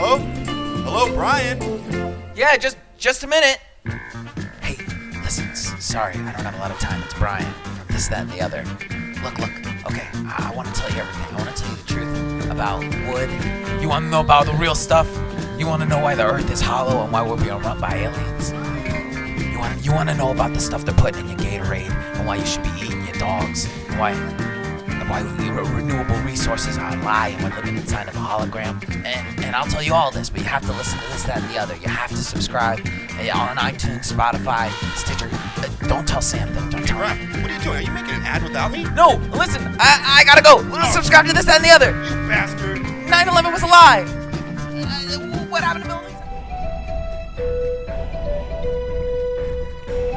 Hello? Hello, Bryan? Yeah, just a minute. Hey, listen, sorry, I don't have a lot of time. It's Bryan from This, That, and the Other. Look, okay, I want to tell you everything. I want to tell you the truth about wood. You want to know about the real stuff? You want to know why the earth is hollow and why we're being run by aliens? You want to know about the stuff they're putting in your Gatorade and why you should be eating your dogs and why renewable resources are a lie and we're living inside of a hologram. And I'll tell you all this, but you have to listen to This, That, and the Other. You have to subscribe on iTunes, Spotify, Stitcher. Don't tell Sam though. Don't tell him. What are you doing? Are you making an ad without me? No, listen, I gotta go. Subscribe to This, That, and the Other. You bastard. 9/11 was a lie. What happened to buildings?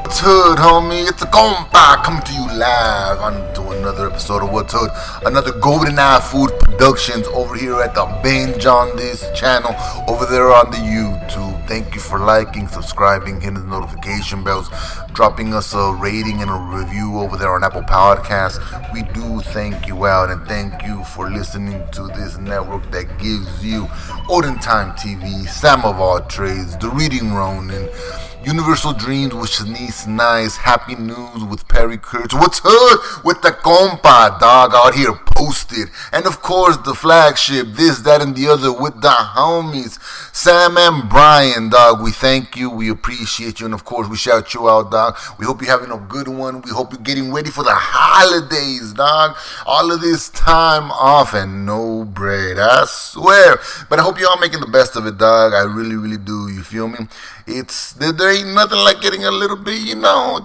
What's Hood, homie? It's a compa coming to you live onto another episode of What's Hood, another Goodnight Food Productions over here at the Binge on this channel, over there on the YouTube. Thank you for liking, subscribing, hitting the notification bells, dropping us a rating and a review over there on Apple Podcasts. We do thank you out, and thank you for listening to this network that gives you Olden Time TV, Sam of All Trades, The Reading Ronin, Universal Dreams with Shanice Nice, Happy News with Perry Kurtz, What's Hood with the compa, dog, out here posted, and of course the flagship, This, That, and the Other with the homies, Sam and Bryan, dog. We thank you, we appreciate you, and of course we shout you out, dog. We hope you're having a good one. We hope you're getting ready for the holidays, dog. All of this time off and no bread, I swear. But I hope you're all making the best of it, dog. I really, really do. You feel me? There ain't nothing like getting a little bit,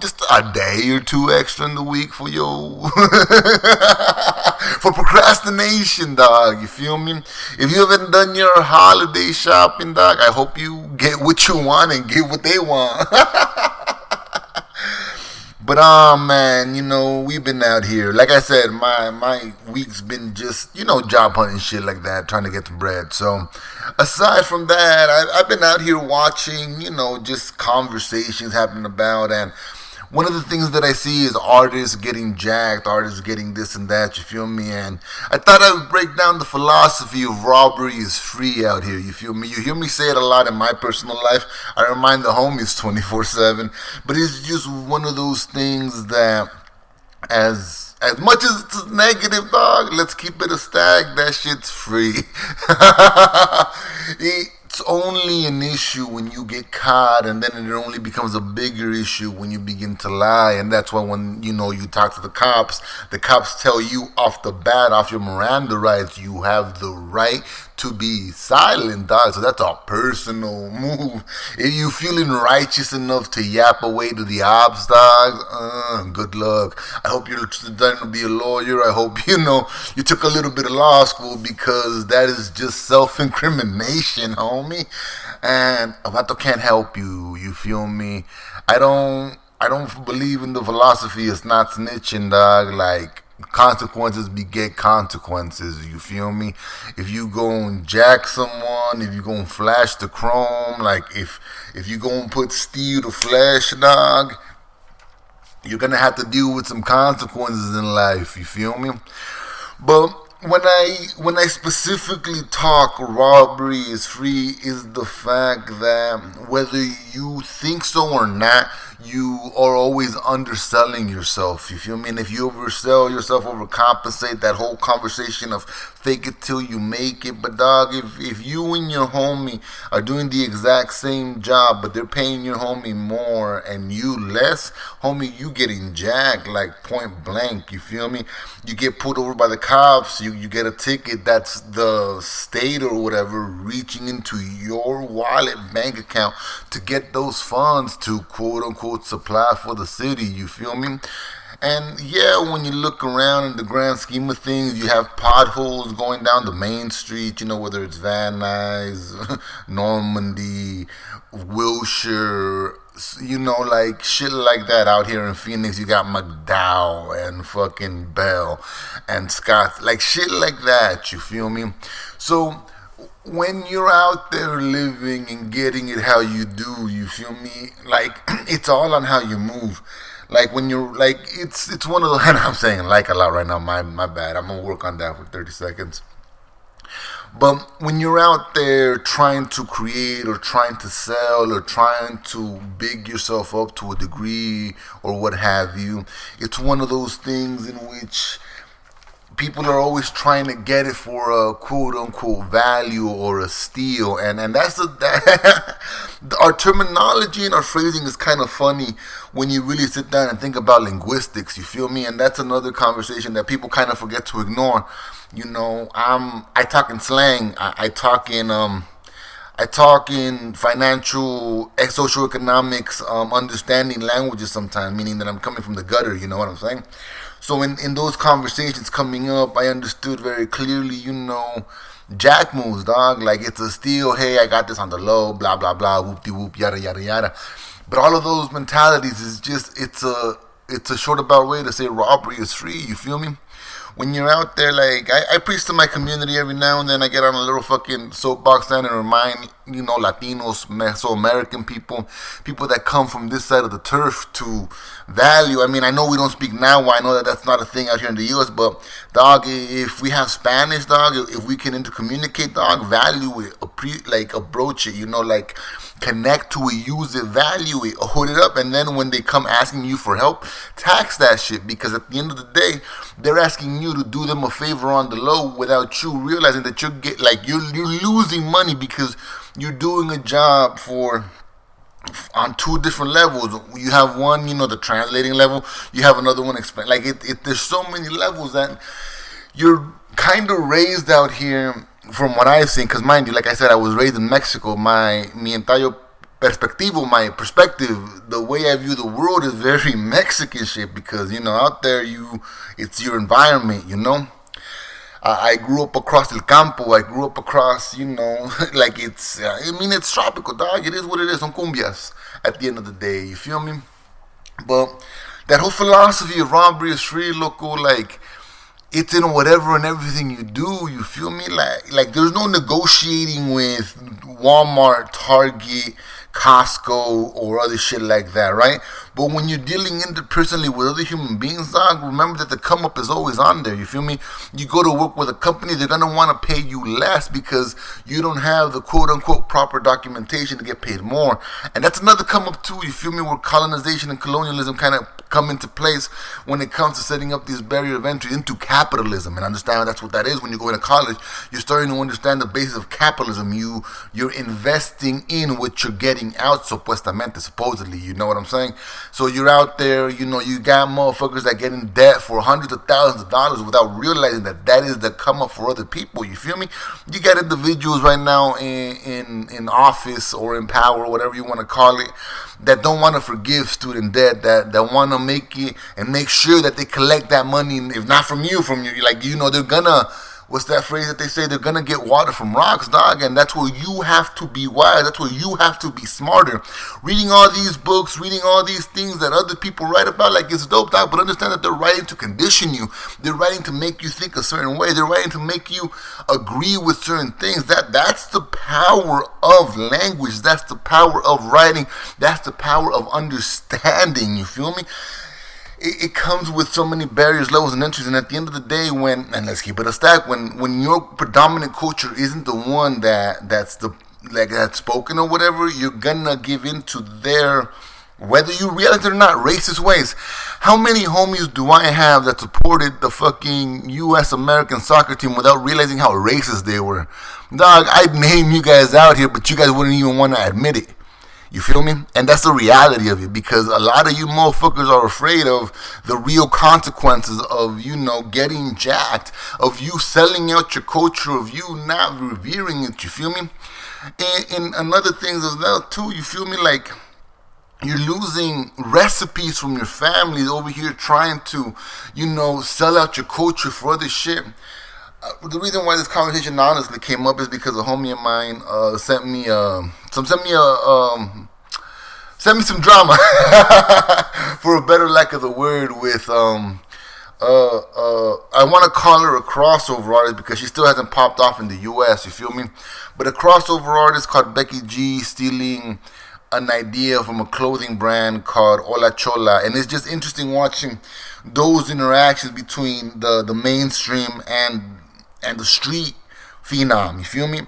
just a day or two extra in the week for for procrastination, dog. You feel me? If you haven't done your holiday shopping, dog, I hope you get what you want and get what they want. But man, we've been out here. Like I said, my week's been just, job hunting shit like that, trying to get some bread. So aside from that, I've been out here watching, just conversations happening about, and one of the things that I see is artists getting jacked, artists getting this and that, you feel me? And I thought I would break down the philosophy of robbery is free out here, you feel me? You hear me say it a lot in my personal life. I remind the homies 24/7, but it's just one of those things that as much as it's negative, dog, let's keep it a stack, that shit's free. It's only an issue when you get caught, and then it only becomes a bigger issue when you begin to lie. And that's why when you talk to the cops tell you off the bat, off your Miranda rights, you have the right to be silent, dog. So that's a personal move. If you feeling righteous enough to yap away to the ops, dog, good luck. I hope you're starting to be a lawyer. I hope you took a little bit of law school, because that is just self-incrimination, homie. And Vato can't help you. You feel me? I don't believe in the philosophy of not snitching, dog. Like, consequences beget consequences, you feel me? If you go and jack someone, if you go and flash the chrome, like if you go and put steel to flesh, dog, you're gonna have to deal with some consequences in life, you feel me? But when I specifically talk robbery is free, is the fact that whether you think so or not, you are always underselling yourself, you feel me? And if you oversell yourself, overcompensate, that whole conversation of fake it till you make it. But dog, if you and your homie are doing the exact same job, but they're paying your homie more and you less, homie, you getting jacked, like point blank, you feel me? You get pulled over by the cops, you get a ticket. That's the state or whatever reaching into your wallet, bank account to get those funds to quote unquote supply for the city, you feel me? And yeah, when you look around in the grand scheme of things, you have potholes going down the main street, whether it's Van Nuys, Normandy, Wilshire, like shit like that. Out here in Phoenix, you got McDowell and fucking Bell and Scott, like shit like that, you feel me? So when you're out there living and getting it how you do, you feel me? Like, it's all on how you move. Like, when you're, like, it's one of the, and I'm saying like a lot right now, my bad. I'm going to work on that for 30 seconds. But when you're out there trying to create or trying to sell or trying to big yourself up to a degree or what have you, it's one of those things in which people are always trying to get it for a quote unquote value or a steal, and that's our terminology and our phrasing is kind of funny when you really sit down and think about linguistics. You feel me? And that's another conversation that people kind of forget to ignore. You know, I talk in slang. I talk in financial, socioeconomics, understanding languages sometimes, meaning that I'm coming from the gutter. You know what I'm saying? So in those conversations coming up, I understood very clearly, you know, jack moves, dog. Like, it's a steal. Hey, I got this on the low. Blah blah blah. Whoop-de-whoop. Yada yada yada. But all of those mentalities is just it's a short about way to say robbery is free. You feel me? When you're out there, like, I preach to my community every now and then. I get on a little fucking soapbox stand and remind, you know, Latinos, Mesoamerican people that come from this side of the turf to value. I mean, I know we don't speak now. I know that that's not a thing out here in the U.S., but, dog, if we have Spanish, dog, if we can intercommunicate, dog, value it, approach it, you know, like, connect to it, use it, value it, hold it up, and then when they come asking you for help, tax that shit, because at the end of the day, they're asking you to do them a favor on the low without you realizing that you're losing money because you're doing a job on two different levels. You have one, you know, the translating level. You have another one explain. Like there's so many levels that you're kind of raised out here. From what I've seen, because mind you, like I said, I was raised in Mexico. Mi entire perspectivo, my perspective, the way I view the world is very Mexican shit. Because, you know, out there, it's your environment, you know. I grew up across El Campo. I grew up across, you know, like it's tropical, dog. It is what it is. Son cumbias at the end of the day. You feel me? But that whole philosophy of robbery is free, loco, like, it's in whatever and everything you do. You feel me? Like there's no negotiating with Walmart, Target, Costco, or other shit like that, right? But when you're dealing interpersonally with other human beings, dog, remember that the come up is always on there. You feel me? You go to work with a company, they're gonna want to pay you less because you don't have the quote unquote proper documentation to get paid more. And that's another come up too. You feel me? Where colonization and colonialism kind of come into place when it comes to setting up these barrier of entry into capitalism. And understand that's what that is. When you go into college, you're starting to understand the basis of capitalism. You're investing in what you're getting out, supposedly. You know what I'm saying? So you're out there, you know, you got motherfuckers that get in debt for hundreds of thousands of dollars without realizing that is the come up for other people. You feel me? You got individuals right now in office or in power, or whatever you want to call it, that don't want to forgive student debt, that want to make it and make sure that they collect that money, if not from you, like, you know, they're gonna, what's that phrase that they say? They're gonna get water from rocks, dog. And that's where you have to be wise. That's where you have to be smarter. Reading all these books, reading all these things that other people write about, like, it's dope, dog. But understand that they're writing to condition you. They're writing to make you think a certain way. They're writing to make you agree with certain things. That's the power of language. That's the power of writing. That's the power of understanding. You feel me? It comes with so many barriers, levels, and entries, and at the end of the day, and let's keep it a stack, when your predominant culture isn't the one that's spoken or whatever, you're gonna give in to their, whether you realize it or not, racist ways. How many homies do I have that supported the fucking U.S. American soccer team without realizing how racist they were? Dog, I'd name you guys out here, but you guys wouldn't even want to admit it. You feel me? And that's the reality of it, because a lot of you motherfuckers are afraid of the real consequences of, you know, getting jacked, of you selling out your culture, of you not revering it. You feel me? And another things as well too, you feel me? Like, you're losing recipes from your family over here trying to, you know, sell out your culture for other shit. The reason why this conversation honestly came up is because a homie of mine sent me some drama, for a better lack of the word, with I want to call her a crossover artist because she still hasn't popped off in the US, you feel me? But a crossover artist called Becky G stealing an idea from a clothing brand called Hola, Chola. And it's just interesting watching those interactions between the mainstream and the street phenom. You feel me?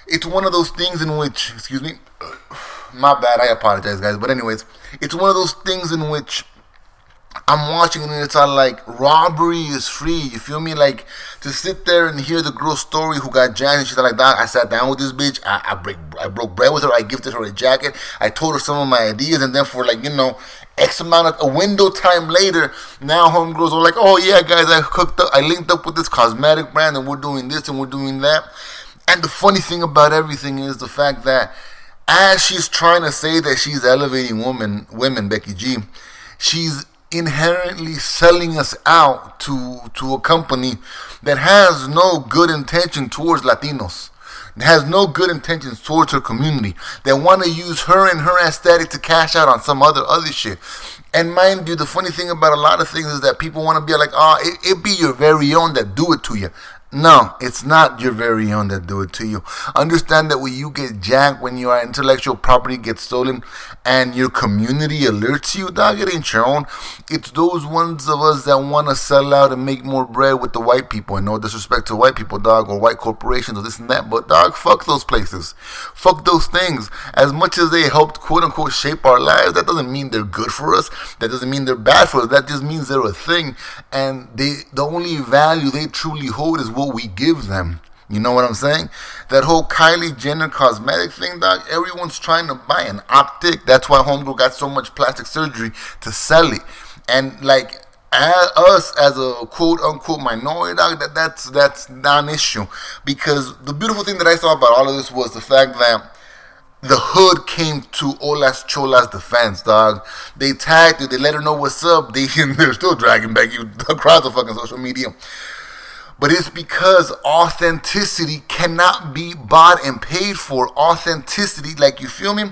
It's one of those things in which, excuse me, my bad, I apologize, guys. But anyways, it's one of those things in which I'm watching and it's all like, robbery is free. You feel me? Like, to sit there and hear the girl's story who got jacked and she's like, "Dog, I sat down with this bitch. I broke bread with her. I gifted her a jacket. I told her some of my ideas, and then for like, X amount of a window time later, now homegirls are like, oh yeah, guys, I linked up with this cosmetic brand and we're doing this and we're doing that." And the funny thing about everything is the fact that as she's trying to say that she's elevating women, Becky G, she's inherently selling us out to a company that has no good intention towards Latinos, has no good intentions towards her community, that want to use her and her aesthetic to cash out on some other shit. And mind you, the funny thing about a lot of things is that people want to be like, it be your very own that do it to you. No, it's not your very own that do it to you. Understand that when you get jacked, when your intellectual property gets stolen and your community alerts you, dog, it ain't your own. It's those ones of us that want to sell out and make more bread with the white people. And no disrespect to white people, dog, or white corporations or this and that, but dog, fuck those places. Fuck those things. As much as they helped quote unquote shape our lives, that doesn't mean they're good for us. That doesn't mean they're bad for us. That just means they're a thing. And the only value they truly hold is what we give them. You know what I'm saying? That whole Kylie Jenner cosmetic thing, dog, everyone's trying to buy an optic. That's why homegirl got so much plastic surgery to sell it. And like, us as a quote unquote minority, dog, that's non-issue. Because the beautiful thing that I saw about all of this was the fact that the hood came to Hola's Chola's defense, dog. They tagged her, they let her know what's up. They're still dragging Becky across the fucking social media. But it's because authenticity cannot be bought and paid for. Authenticity, like, you feel me?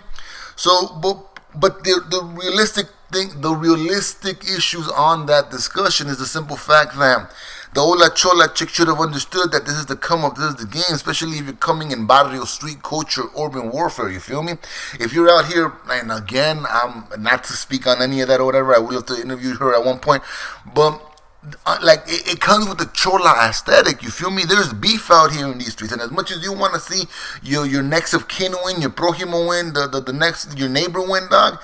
So, but the realistic thing, the realistic issues on that discussion is the simple fact that the hola chola chick should have understood that this is the come up, this is the game, especially if you're coming in barrio, street culture, urban warfare, you feel me? If you're out here, and again, I'm not to speak on any of that or whatever, I would love to interview her at one point, but like, it comes with the chola aesthetic, you feel me? There's beef out here in these streets, and as much as you want to see your next of kin win, your prójimo win, the next, your neighbor win, dog,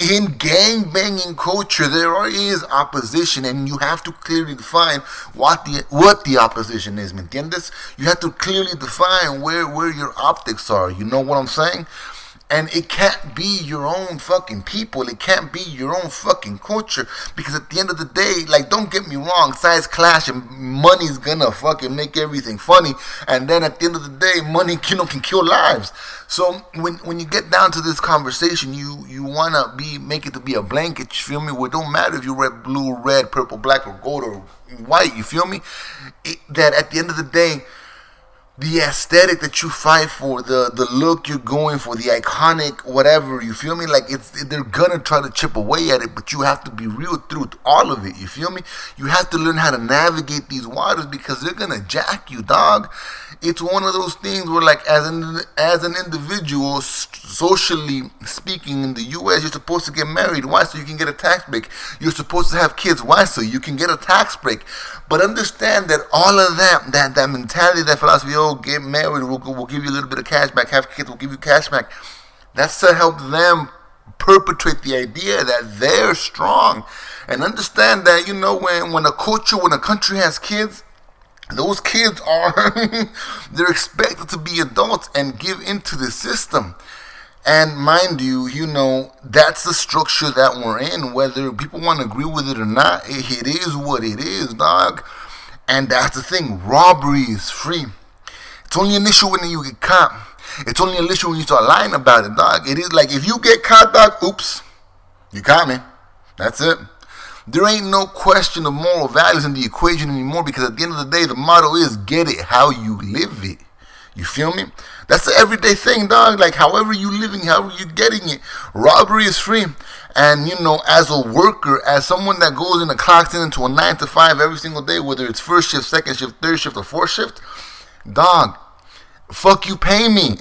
in gang banging culture there is opposition, and you have to clearly define what the opposition is, ¿me entiendes? You have to clearly define where your optics are, you know what I'm saying? And it can't be your own fucking people. It can't be your own fucking culture. Because at the end of the day, like, don't get me wrong, size clash and money's gonna fucking make everything funny. And then at the end of the day, money can kill lives. So when you get down to this conversation, you wanna make it to be a blanket, you feel me? Where it don't matter if you're red, blue, red, purple, black, or gold, or white, you feel me? That at the end of the day, the aesthetic that you fight for, the look you're going for, the iconic whatever, you feel me? Like, they're gonna try to chip away at it, but you have to be real through all of it, you feel me? You have to learn how to navigate these waters because they're gonna jack you, dog. It's one of those things where, like, as an individual, socially speaking, in the U.S., you're supposed to get married. Why? So you can get a tax break. You're supposed to have kids. Why? So you can get a tax break. But understand that all of that mentality, that philosophy, get married, we'll give you a little bit of cash back. Have kids, we'll give you cash back. That's to help them perpetrate the idea that they're strong. And understand that, when a country has kids, those kids they're expected to be adults and give into the system. And mind you, that's the structure that we're in. Whether people want to agree with it or not, it is what it is, dog. And that's the thing. Robbery is free. It's only an issue when you get caught. It's only an issue when you start lying about it, dog. It is like, if you get caught, dog, oops, you caught me. That's it. There ain't no question of moral values in the equation anymore, because at the end of the day, the motto is get it how you live it. You feel me? That's the everyday thing, dog. Like, however you living, however you getting it. Robbery is free. And, as a worker, as someone that goes in and clocks in into a 9 to 5 every single day, whether it's first shift, second shift, third shift, or fourth shift, dog, fuck you, pay me.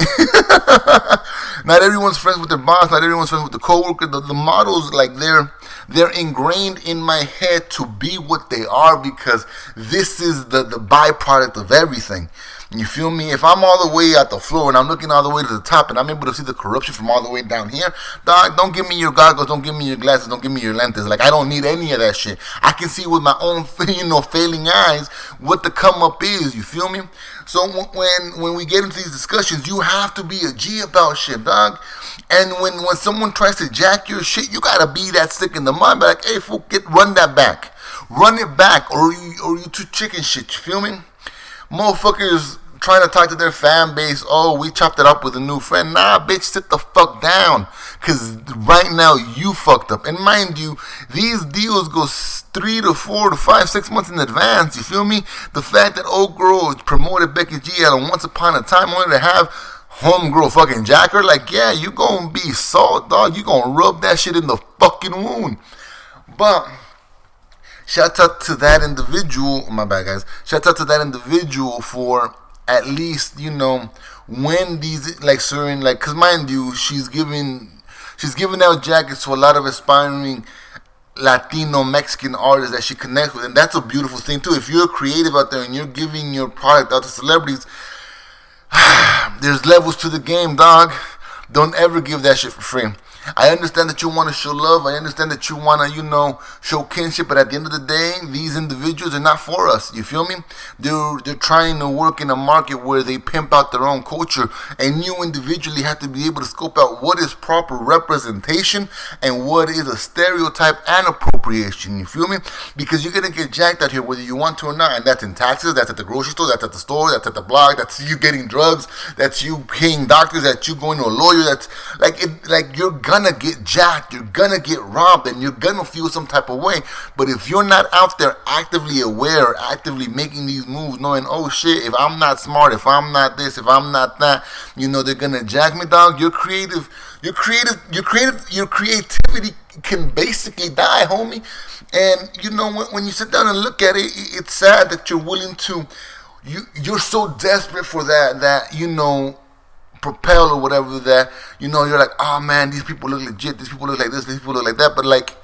Not everyone's friends with their boss. Not everyone's friends with the coworker. The models, like, they're ingrained in my head to be what they are, because this is the byproduct of everything. You feel me? If I'm all the way at the floor and I'm looking all the way to the top and I'm able to see the corruption from all the way down here, dog, don't give me your goggles, don't give me your glasses, don't give me your lenses. Like, I don't need any of that shit. I can see with my own, failing eyes what the come up is. You feel me? So when we get into these discussions, you have to be a G about shit, dog. And when someone tries to jack your shit, you gotta be that stick in the mud. Be like, hey, fool, run that back. Run it back, or you too chicken shit, you feel me? Motherfuckers trying to talk to their fan base, oh, we chopped it up with a new friend. Nah, bitch, sit the fuck down. Because right now, you fucked up. And mind you, these deals go 3 to 4 to 5, 6 months in advance, you feel me? The fact that old girl promoted Becky G at a Once Upon a Time only to have homegirl fucking jacker, like, yeah, you gonna be salt, dog. You gonna rub that shit in the fucking wound. But shout out to that individual. My bad, guys. Shout out to that individual for at least, when these, like, certain, like, because mind you, she's giving out jackets to a lot of aspiring Latino, Mexican artists that she connects with, and that's a beautiful thing too. If you're creative out there and you're giving your product out to celebrities, there's levels to the game, dog. Don't ever give that shit for free. I understand that you want to show love. I understand that you want to, show kinship. But at the end of the day, these individuals are not for us. You feel me? They're trying to work in a market where they pimp out their own culture. And you individually have to be able to scope out what is proper representation and what is a stereotype and appropriation. You feel me? Because you're going to get jacked out here whether you want to or not. And that's in taxes. That's at the grocery store. That's at the store. That's at the block. That's you getting drugs. That's you paying doctors. That's you going to a lawyer. That's like you're gonna get jacked, you're gonna get robbed, and you're gonna feel some type of way. But if you're not out there actively aware, actively making these moves, knowing, oh shit, if I'm not smart, if I'm not this, if I'm not that, they're gonna jack me, dog. Your creativity can basically die, homie. And when you sit down and look at it, it's sad that you're willing to, you're so desperate for that propel or whatever, that you're like, oh man, these people look legit, these people look like this, these people look like that. But like,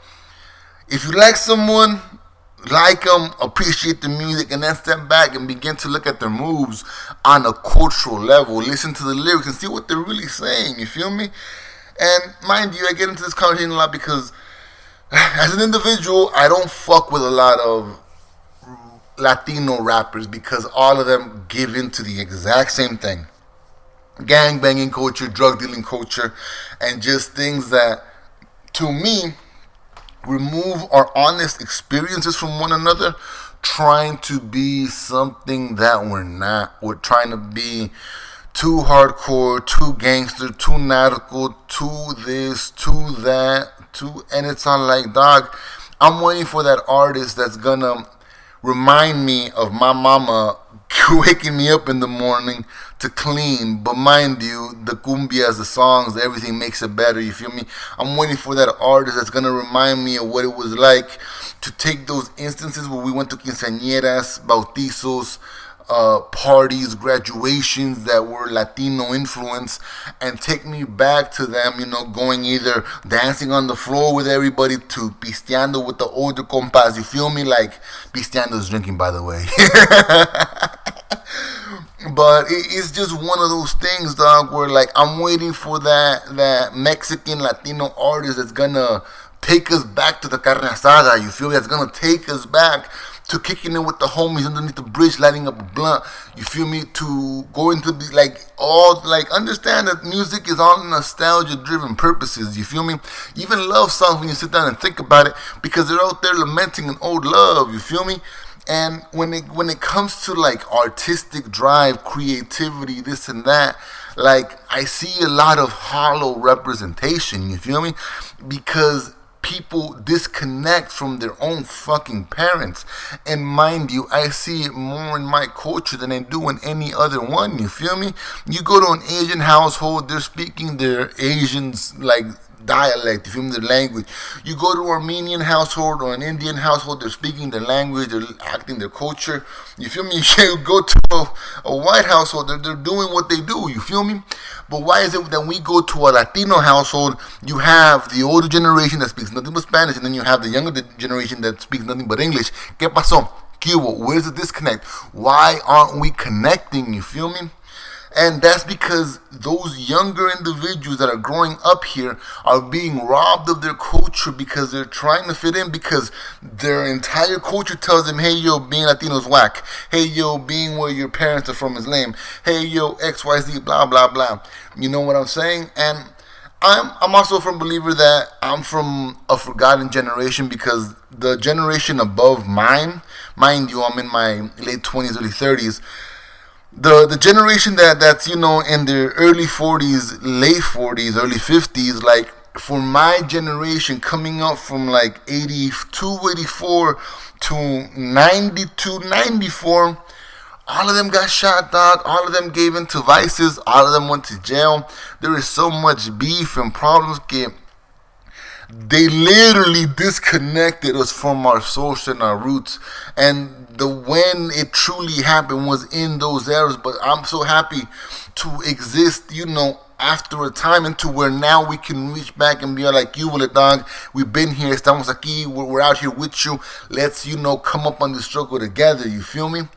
if you like someone, like them, appreciate the music, and then step back and begin to look at their moves on a cultural level, listen to the lyrics and see what they're really saying. You feel me? And mind you, I get into this conversation a lot because as an individual, I don't fuck with a lot of Latino rappers because all of them give into the exact same thing. Gang banging culture, drug dealing culture, and just things that, to me, remove our honest experiences from one another, trying to be something that we're not. We're trying to be too hardcore, too gangster, too nautical, too this, too that, and it's all like, dog, I'm waiting for that artist that's gonna remind me of my mama waking me up in the morning to clean. But mind you, the cumbias, the songs, everything makes it better. You feel me? I'm waiting for that artist that's gonna remind me of what it was like to take those instances where we went to quinceañeras, bautizos, parties, graduations that were Latino influence, and take me back to them, going either dancing on the floor with everybody to pisteando with the older compas. You feel me? Like, pisteando is drinking, by the way. But it's just one of those things, dog, where like I'm waiting for that Mexican Latino artist that's gonna take us back to the carne asada. You feel me? That's gonna take us back to kicking it with the homies underneath the bridge, lighting up a blunt. You feel me? To go into the understand that music is all nostalgia-driven purposes. You feel me? Even love songs, when you sit down and think about it, because they're out there lamenting an old love. You feel me? And when it comes to like artistic drive, creativity, this and that, like I see a lot of hollow representation. You feel me? Because people disconnect from their own fucking parents. And mind you, I see it more in my culture than I do in any other one. You feel me? You go to an Asian household, they're speaking their Asians like dialect, you feel me, their language. You go to an Armenian household or an Indian household, they're speaking their language, they're acting their culture. You feel me? You go to a white household, they're doing what they do. You feel me? But why is it that we go to a Latino household, you have the older generation that speaks nothing but Spanish, and then you have the younger generation that speaks nothing but English? ¿Qué pasó? skew? Where's the disconnect? Why aren't we connecting? You feel me? And that's because those younger individuals that are growing up here are being robbed of their culture because they're trying to fit in, because their entire culture tells them, hey, yo, being Latino is whack. Hey, yo, being where your parents are from is lame. Hey, yo, XYZ, blah, blah, blah. You know what I'm saying? And I'm also a firm believer that I'm from a forgotten generation, because the generation above mine, mind you, I'm in my late 20s, early 30s, the generation that's, you know, in their early 40s, late 40s, early 50s, like, for my generation coming up from like 82, 84 to 92, 94, all of them got shot, dog. All of them gave in to vices. All of them went to jail. There is so much beef and problems. They literally disconnected us from our source and our roots. And when it truly happened was in those eras. But I'm so happy to exist, you know, after a time, into where now we can reach back and be like, you will it, dog. We've been here. Estamos aquí. We're out here with you. Let's, you know, come up on the struggle together. You feel me?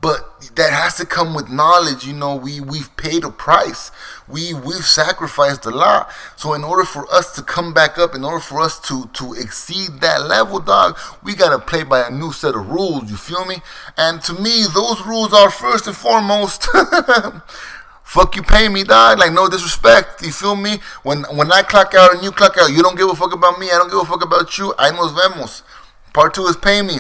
But that has to come with knowledge. You know, we've paid a price. We've sacrificed a lot. So in order for us to come back up, in order for us to exceed that level, dog, we got to play by a new set of rules. You feel me? And to me, those rules are first and foremost, fuck you, pay me, dog. Like, no disrespect. You feel me? When I clock out and you clock out, you don't give a fuck about me. I don't give a fuck about you. Ahí nos vemos. Part 2 is pay me.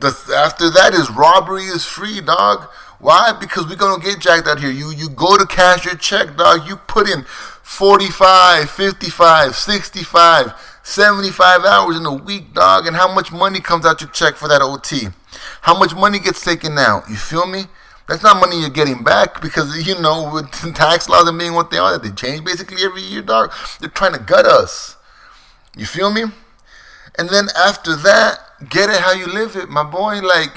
After that is robbery is free, dog. Why? Because we're gonna get jacked out here. You go to cash your check, dog. You put in 45, 55, 65, 75 hours in a week, dog. And how much money comes out your check for that OT? How much money gets taken out? You feel me? That's not money you're getting back, because, you know, with tax laws and being what they are, that they change basically every year, dog. They're trying to gut us. You feel me? And then after that, get it how you live it, my boy. Like,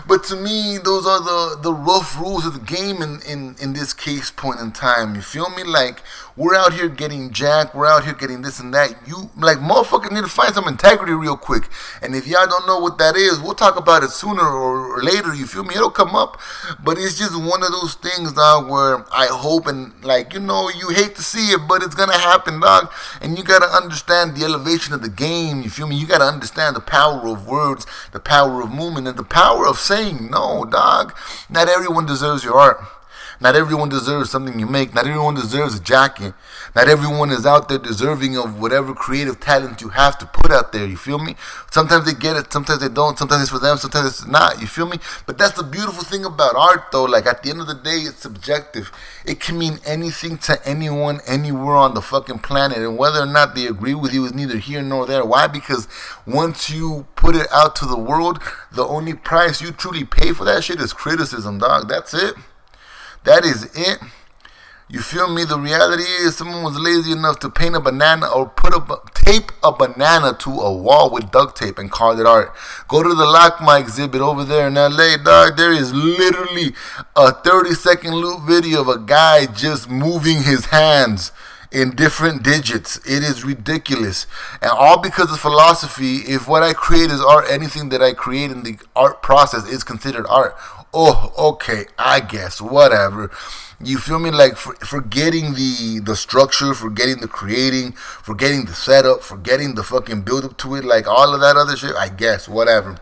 but to me, those are the rough rules of the game in this case point in time. You feel me? Like, we're out here getting jacked. We're out here getting this and that. You, like, motherfuckers need to find some integrity real quick. And if y'all don't know what that is, we'll talk about it sooner or later. You feel me? It'll come up. But it's just one of those things, dog, where I hope, and, like, you know, you hate to see it, but it's going to happen, dog. And you got to understand the elevation of the game. You feel me? You got to understand the power of words, the power of movement, and the power of saying no, dog. Not everyone deserves your art. Not everyone deserves something you make. Not everyone deserves a jacket. Not everyone is out there deserving of whatever creative talent you have to put out there. You feel me? Sometimes they get it. Sometimes they don't. Sometimes it's for them. Sometimes it's not. You feel me? But that's the beautiful thing about art, though. Like, at the end of the day, it's subjective. It can mean anything to anyone, anywhere on the fucking planet. And whether or not they agree with you is neither here nor there. Why? Because once you put it out to the world, the only price you truly pay for that shit is criticism, dog. That's it. That is it. You feel me? The reality is, someone was lazy enough to paint a banana or tape a banana to a wall with duct tape and call it art. Go to the LACMA exhibit over there in LA, dog. There is literally a 30-second loop video of a guy just moving his hands in different digits. It is ridiculous. And all because of philosophy. If what I create is art, anything that I create in the art process is considered art. Oh, okay, I guess, whatever. You feel me? Like, forgetting the structure, forgetting the creating, forgetting the setup, forgetting the fucking build up to it, like all of that other shit, I guess, whatever.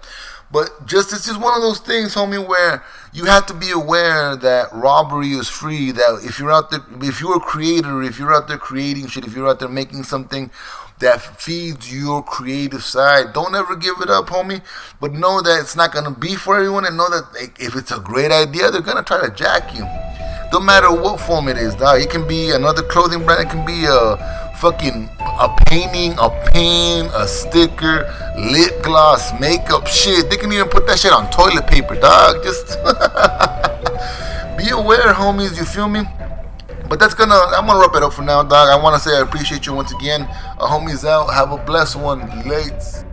But it's just one of those things, homie, where you have to be aware that robbery is free. That if you're out there, if you're a creator, if you're out there creating shit, if you're out there making something that feeds your creative side, don't ever give it up, homie. But know that it's not gonna be for everyone, and know that, like, if it's a great idea, they're gonna try to jack you. Don't matter what form it is, dog. It can be another clothing brand. It can be a painting, a pen, a sticker, lip gloss, makeup, shit. They can even put that shit on toilet paper, dog. Just be aware, homies. You feel me? But I'm gonna wrap it up for now, dog. I want to say I appreciate you once again. Homies out. Have a blessed one. Lates.